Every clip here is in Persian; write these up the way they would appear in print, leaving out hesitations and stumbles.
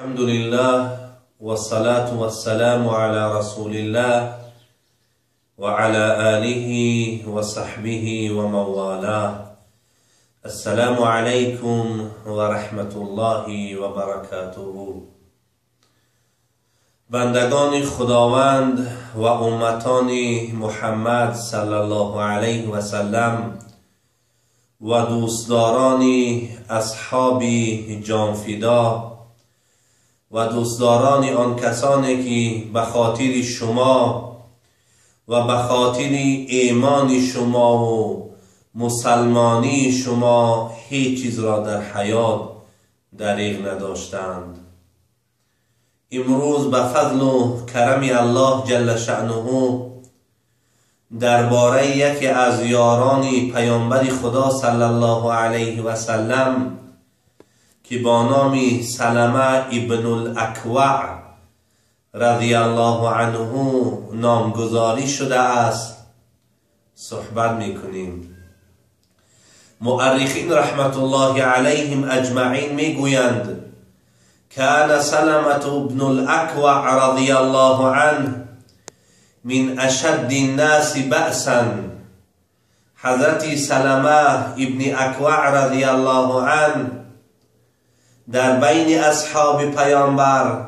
الحمد لله والصلاة والسلام على رسول الله وعلى آله وصحبه وموالاه. السلام عليكم ورحمة الله وبركاته. بندگان خداوند و امتان محمد صلی الله علیه و سلم و دوستداران اصحاب جانفدا و دوستداران آن کسانی که به خاطر شما و به خاطر ایمان شما و مسلمانی شما هیچ چیز را در حیات دریغ نداشتند، امروز به فضل و کرم الله جل شأنه درباره یکی از یاران پیامبر خدا صلی الله علیه و سلم که با نام سلمه ابن الاکوع رضی الله عنه نامگذاری شده است صحبت میکنیم. مؤرخین رحمت الله علیهم اجمعین میگویند کان سلمة ابن الاکوع رضی الله عنه من اشد الناس بأسا. حضرت سلمه ابن اکوع رضی الله عنه در بین اصحاب پیامبر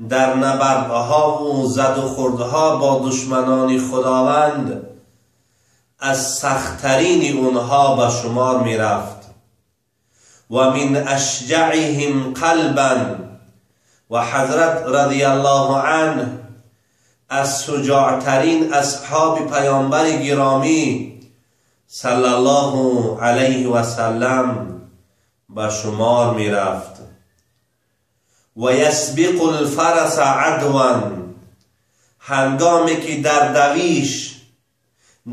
در نبردها و زد و خوردها با دشمنان خداوند از سختترین اونها به شمار می رفت و من اشجعهم قلبا. و حضرت رضی الله عنه از شجاعترین اصحاب پیامبر گرامی صلی الله علیه و سلم به شمار می رفت. و یسبق الفرس عدوا. هنگامی که در دویش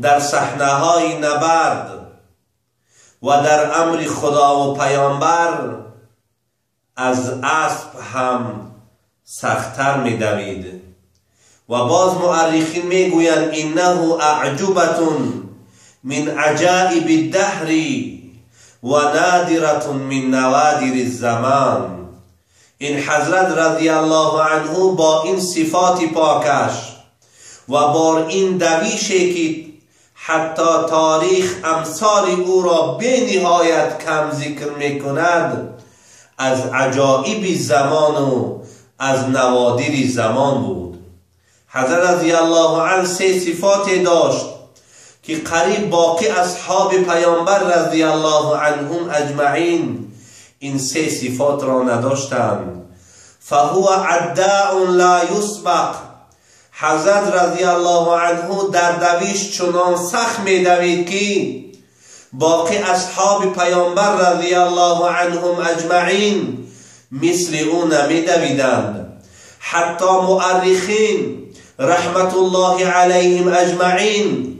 در صحنه های نبرد و در امر خدا و پیامبر از اسب هم سختتر می دوید. و باز مؤرخین می گویند انه اعجوبة من عجائب الدهر و نادرة من نوادر الزمان. این حضرت رضی الله عنه با این صفات پاکش و با این دویشی که حتی تاریخ امثال او را به نهایت کم ذکر می کند از عجائب زمان و از نوادر زمان بود. حضرت رضی الله عنه سه صفات داشت که قریب باقی اصحاب پیامبر رضی الله عنهم اجمعین این سه صفات را نداشتند. فهو عداء لا یسبق. حضرت رضی الله عنه در دویش چنان سخت می دوید که باقی اصحاب پیامبر رضی الله عنهم اجمعین مثل او نمی دویدند. حتی مؤرخین رحمت الله علیهم اجمعین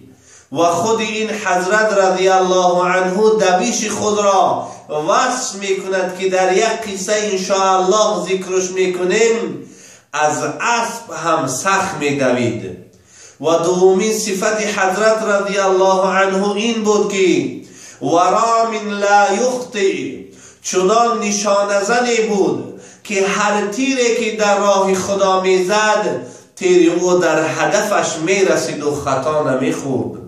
و خود این حضرت رضی الله عنه دویش خود را وصف میکند که در یک قصه انشاءالله ذکرش میکنیم از اسب هم سخت میدوید. و دومین صفت حضرت رضی الله عنه این بود که ورام لا یخطئ. چنان نشانه زنی بود که هر تیری که در راه خدا میزد تیر او در هدفش میرسید و خطا نمیخورد.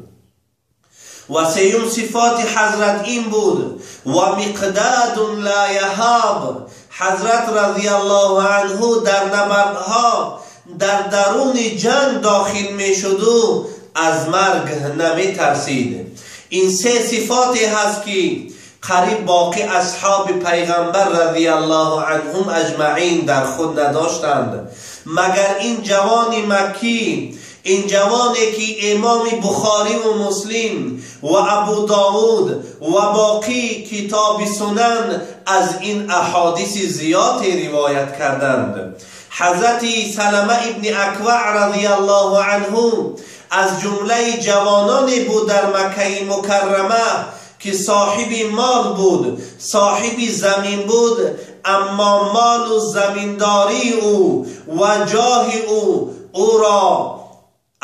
و سیوم صفات حضرت این بود و مقداد لا یهاب. حضرت رضی الله عنه در نبردها در درون جنگ داخل می شد و از مرگ نمی ترسید. این سه صفاتی هست که قریب باقی اصحاب پیغمبر رضی الله عنهم اجمعین در خود نداشتند مگر این جوان مکی، این جوانی که امام بخاری و مسلم و ابو داود و باقی کتاب سنن از این احادیث زیادی روایت کردند. حضرت سلمه ابن اکوع رضی الله عنه از جمله جوانانی بود در مکه مکرمه که صاحب مال بود، صاحب زمین بود، اما مال و زمینداری او و جاه او را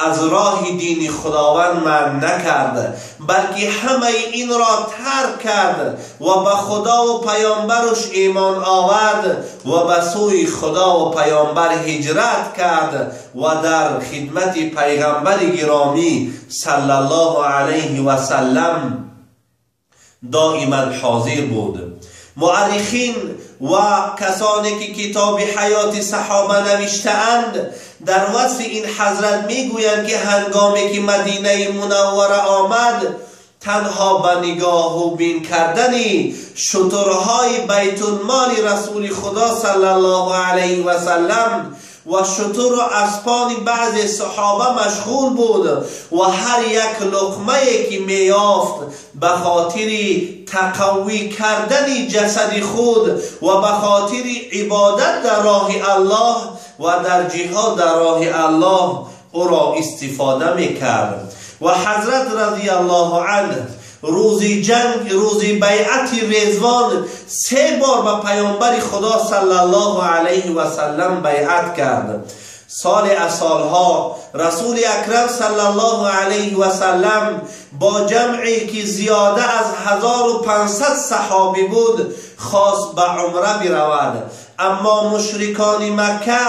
از راه دین خداوند من نکرد، بلکه همه این را ترک کرد و به خدا و پیامبرش ایمان آورد و به سوی خدا و پیامبر هجرت کرد و در خدمت پیغمبر گرامی صلی الله علیه و سلم دائما حاضر بود. مورخین و کسانی که کتاب حیات صحابه نوشته‌اند در وصف این حضرت میگویند که هنگامی که مدینه منوره آمد، تنها به نگاه و بین کردنی شترهای بیت المال رسول خدا صلی الله علیه و سلم و شتر و اسپان بعض صحابه مشغول بود و هر یک لقمه که میافت به خاطر تقوی کردن جسد خود و به خاطر عبادت در راه الله و در جهاد در راه الله او را استفاده میکرد. و حضرت رضی الله عنه روز جنگ، روز بیعت رضوان 3 بار به پیامبر خدا صلی الله علیه و سلم بیعت کرد. سال از سالها رسول اکرم صلی الله علیه و سلم با جمعی که زیاده از 1500 صحابی بود خواست به عمره برود، اما مشرکان مکه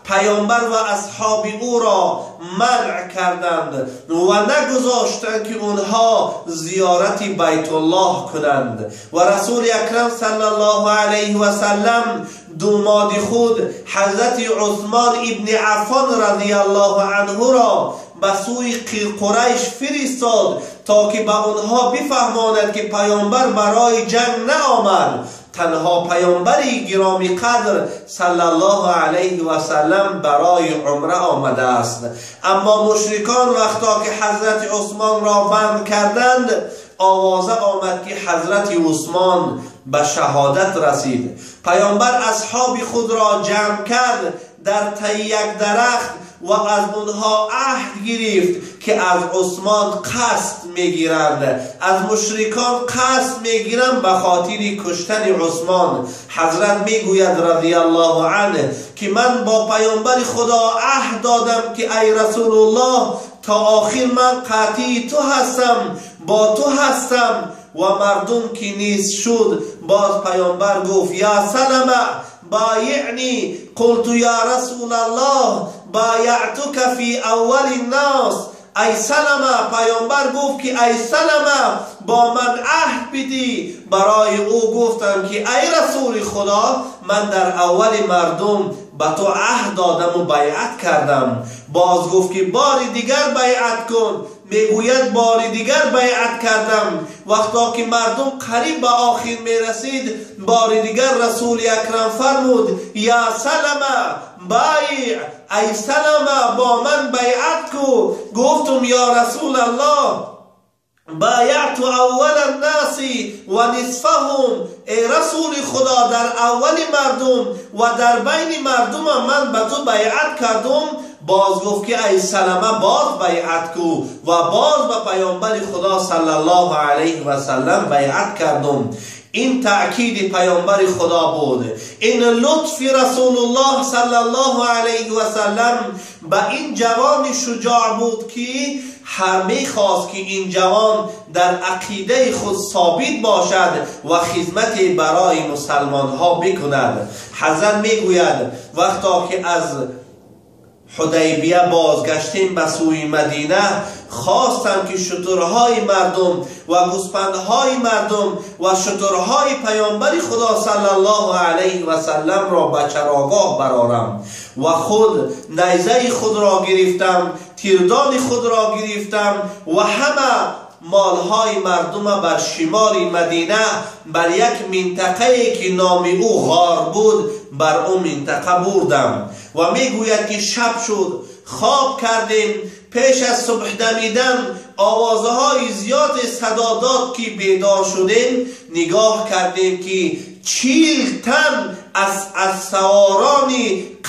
پیامبر و اصحاب او را منع کردند و نگذاشتند که اونها زیارت بیت الله کنند و رسول اکرم صلی الله علیه و سلم دوماد خود حضرت عثمان ابن عفان رضی الله عنه را به سوی قریش فرستاد تا که به آنها بفهماند که پیامبر برای جنگ نآمد، تنها پیامبر گرامی قدر صلی الله علیه و سلم برای عمره آمده است. اما مشرکان وقتا که حضرت عثمان را بند کردند، آوازه آمد که حضرت عثمان به شهادت رسید. پیامبر اصحاب خود را جمع کرد در ته یک درخت و از اونها عهد گرفت که از عثمان قصد میگیرند، از مشرکان قصد میگیرند به خاطر کشتن عثمان. حضرت میگوید رضی الله عنه که من با پیامبر خدا عهد دادم که ای رسول الله تا آخر من قاطع تو هستم، با تو هستم. و مردم که نیست شد، باز پیامبر گفت یا سلمه بایعنی، قلت یا رسول الله بایعتک فی اول الناس. ای سلمه، پیامبر گفت که ای سلمه با من عهد بدی. برای او گفتم که ای رسول خدا من در اول مردم به تو عهد دادم و بیعت کردم. باز گفت که بار دیگر بیعت کن. میگوید بار دیگر بیعت کردم. وقتا که مردم قریب به آخر میرسید، بار دیگر رسول اکرم فرمود یا سلمه بایع، ای سلمه با من بیعت کو. گفتم یا رسول الله بایعت اول الناس و نصفهم، ای رسول خدا در اول مردم و در بین مردم من به تو بیعت کردم. باز گفت که ای سلمه باز بیعت کو و باز به پیامبر خدا صلی الله علیه و سلم بیعت کردم. این تأکید پیامبر خدا بود. این لطف رسول الله صلی الله علیه و سلم به این جوان شجاع بود که همه خواست که این جوان در عقیده خود ثابت باشد و خدمت برای مسلمان ها بکند. حضرت میگوید وقتا که از حدیبیه بازگشتیم به سوی مدینه، خواستم که شترهای مردم و گوسفندهای مردم و شترهای پیامبر خدا صلی الله علیه و سلم را به چراگاه برارم و خود نیزه خود را گرفتم، تیردان خود را گرفتم و همه مالهای مردم بر شمال مدینه بر یک منطقه که نام او غار بود بر اون منطقه بردم. و میگوید که شب شد، خواب کردیم، پیش از صبح دمیدن آوازهای زیاد صدا داد که بیدار شدیم. نگاه کردیم که 40 تن از سواران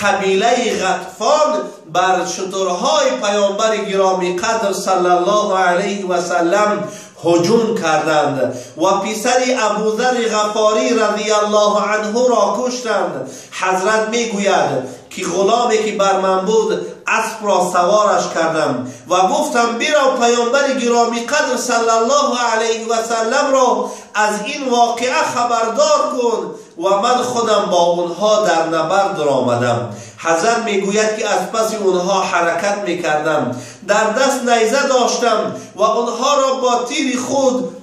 قبیله غطفان بر شترهای پیامبر گرامی قدر صلی الله علیه و سلم هجوم کردند و پسر ابوذر غفاری رضی الله عنه را کشتند. حضرت میگوید که غلامی که بر من بود اسب را سوارش کردم و گفتم برو پیامبر گرامی قدر صلی الله علیه و سلم را از این واقعه خبردار کن و من خودم با اونها در نبرد آمدم. حضرت میگوید که از پس اونها حرکت میکردم، در دست نیزه داشتم و اونها را با تیر خود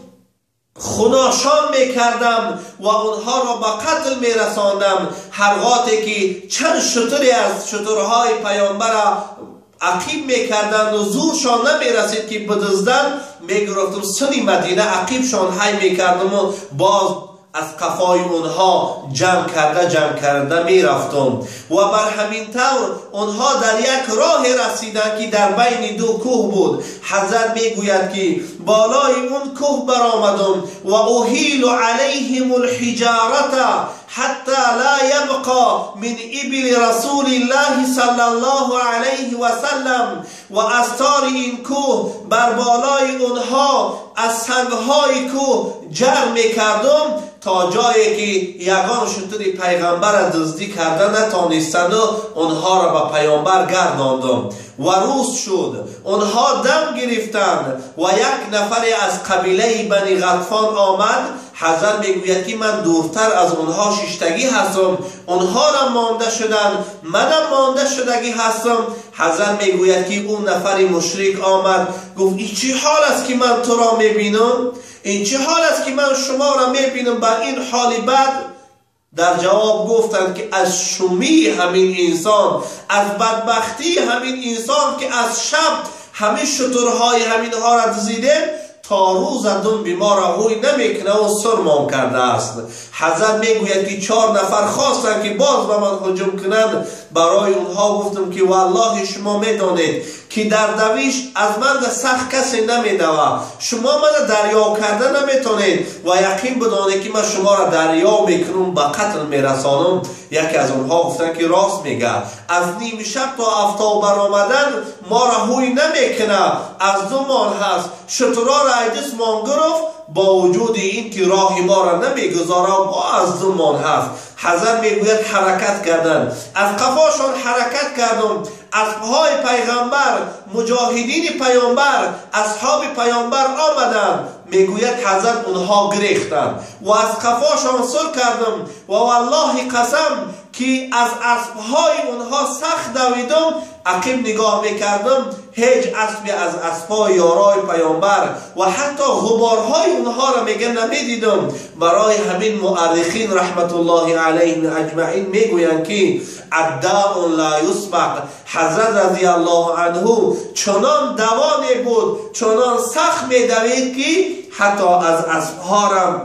خوناشان میکردم و اونها را به قتل میرساندم. هرگاتی که چند شتری از شترهای پیامبر عقیب میکردند و زورشان نمیرسید که بدزدن، میگرفتم سنی مدینه عقیبشان هی میکردم و باز از قفای اونها جمع کرده میرفتم و بر همین طور اونها در یک راه رسیدند که در بین دو کوه بود. حضرت میگوید که بالای اون کوه برآمدم و احیل علیهم الحجارة حتی لا یبقى من ابل رسول الله صلی الله علیه و سلم و از تار این کوه بر بالای اونها از سنگهای کوه جمع میکردم تا جایی که یگان شتر پیغمبر دزدی کرده نتانستند و اونها را به پیامبر گرداندم و روز شد. اونها دم گرفتند و یک نفر از قبیله بنی غطفان آمد. حضرت میگوید که من دورتر از اونها شیشتگی هستم، اونها را مانده شدند، منم مانده شدگی هستم. حضرت میگوید که اون نفر مشرک آمد گفت این چه حال است که من تو را میبینم؟ این چه حال است که من شما را میبینم با این حال بد؟ در جواب گفتند که از شومی همین انسان، از بدبختی همین انسان که از شب همین شترهای همینها را دزدیده تا روز دنبی ما را روی نمیکنه و سرمان کرده است. حضرت میگوید که 4 نفر خواستند که باز به من هجوم کنند. برای اونها گفتم که والله شما میدانید که در دویش از من سخت کسی نمیدوه، شما من دریا کرده نمیتونید و یقین بدانید که من شما را دریا میکنم به قتل میرسانم. یکی از اونها گفتن که راست میگه، از نیم شب تا آفتاب برآمدن ما را هوی نمیکنه، از 2 ماه هست شترا را ایدسمان گرفت با وجود این که راه ما را نمیگذاره با از 2 ماه هست. حضرت میگوید حرکت کردن، از قفاشان حرکت کردم. اسبهای پیغمبر، مجاهدین پیامبر، اصحاب پیامبر آمدند. میگوید حضرت اونها گریختند و از قفاشان سر کردم و والله قسم که از اسبهای اونها سخت دویدم. عقب نگاه میکردم هیچ اسبی از اسبای یارای پیامبر و حتی غبارهای اونها را میگه نمیدیدم. برای همین مورخین رحمت الله علیهم اجمعین میگویند که الداء لا یسبق. حضرت رضی الله عنه چنان دوانی بود، چنان سخت میدوید که حتی از اسبها را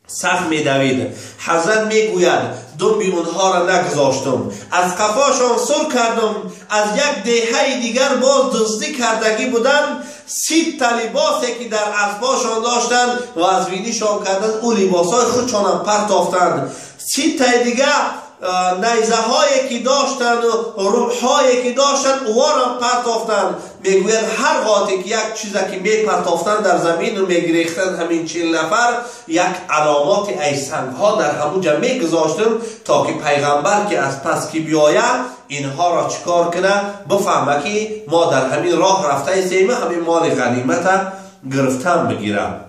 سخت میدوید. حضرت میگوید دنبی اونها را نگذاشتم، از قفاشان سر کردم. از یک دهه دیگر باز دزدی کردگی بودن، 30 تا لباسی که در اسباشان داشتند و از وینیشان کردند او لباسای خودشان پرتافتند. 30 تا دیگر نیزه هایی که داشتند و رمحهایی که داشتند او را پرتافتند. میگوید هر قاطی که یک چیزی که میپرتافتند در زمین و میگریختند همین 40 نفر یک علامات ایسنگ ها در همونجا میگذاشتند تا که پیغمبر که از پس که بیاید اینها را چکار کنه، بفهمه که ما در همین راه رفته سیمه همین مال غنیمت گرفتن بگیرم.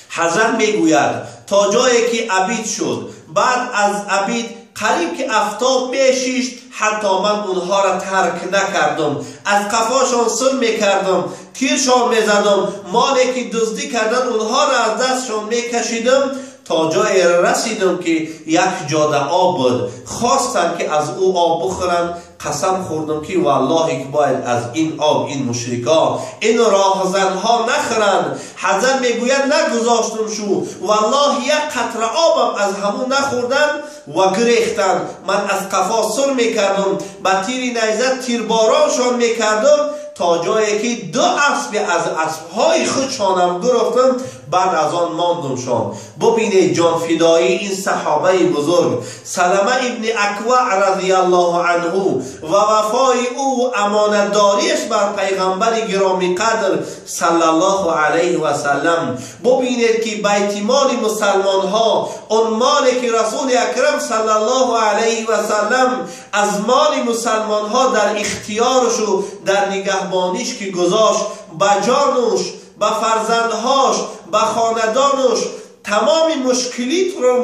حضرت میگوید تا جایی که عبید شد، بعد از عبید قریب که آفتاب میشیشت حتی من اونها را ترک نکردم، از قفاشان سر میکردم، تیرشان میزدم، مالی که دزدی کردن اونها را از دستشان میکشیدم تا جایی رسیدم که یک جاده آب بود. خواستن که از او آب بخورن، قسم خوردم که والله که باید از این آب این مشرکا این راهزنها نخورند. حضرت میگوید نگذاشتم شو، والله یک قطره آبم از همون نخوردن و گریختن. من از قفا سر میکردم، با تیر نیزه تیربارانشان میکردم تا جایی که 2 اسب از اسبهای خودشانم گرفتم بعد از آن ماندمشان. ببینید جان فدایی این صحابه بزرگ سلمه ابن اکوع رضی الله عنه و وفای او امانتداریش بر پیغمبر گرامی قدر صلی الله علیه و سلم. ببینید که بیت مال مسلمان ها، اون مالی که رسول اکرم صلی الله علیه و سلم از مال مسلمان ها در اختیارش و در نگهبانیش که گذاشت، به جانش، به فرزندهاش، به خاندانش تمام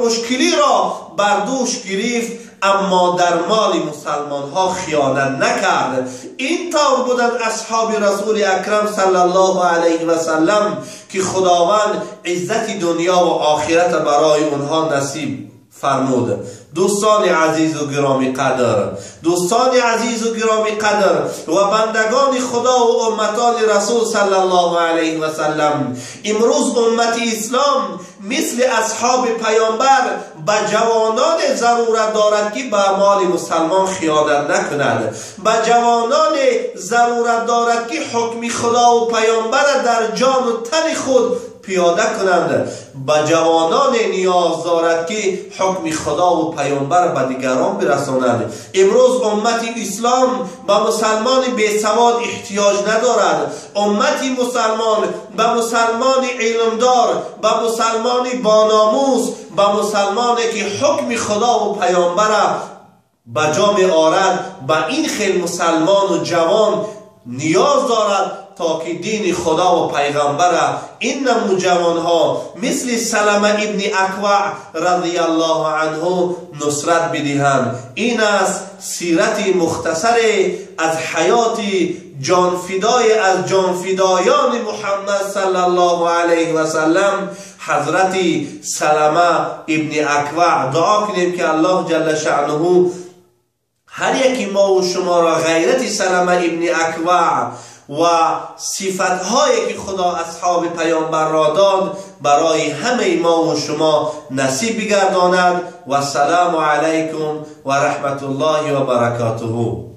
مشکلی را بر دوش گرفت، اما در مال مسلمان ها خیانت نکرد. این طور بودند اصحاب رسول اکرم صلی الله علیه و سلم که خداوند عزت دنیا و آخرت برای اونها نصیب فرمود. دوستان عزیز و گرامی قدر، دوستان عزیز و گرامی قدر و بندگان خدا و امتان رسول صلی الله علیه و سلم، امروز امت اسلام مثل اصحاب پیامبر به جوانان ضرورت دارد که به مال مسلمان خیانت نکند، به جوانان ضرورت دارد که حکم خدا و پیامبر در جان و تن خود پیاده کنند، به جوانان نیاز دارد که حکم خدا و پیامبر به دیگران برسانند. امروز امت اسلام به مسلمان بیسواد احتیاج ندارد. امت مسلمان به مسلمان علمدار، به مسلمان باناموس، به مسلمانی که حکم خدا و پیامبر به جا می آورد، به این خیل مسلمان و جوان نیاز دارد تا که دین خدا و پیغمبر این نمو جوانها مثل سلمه ابن اکوع رضی الله عنه نصرت بدهند. این است سیرت مختصر از حیات جانفدای از جانفدایان محمد صلی الله علیه و سلم، حضرت سلمه ابن اکوع. دعا کنیم که الله جل شأنه هر یکی ما و شما را غیرت سلمه ابن اکوع و صفتهایی که خدا اصحاب پیامبر را داد برای همه ما و شما نصیب بگرداند. و السلام علیکم و رحمت الله و برکاته.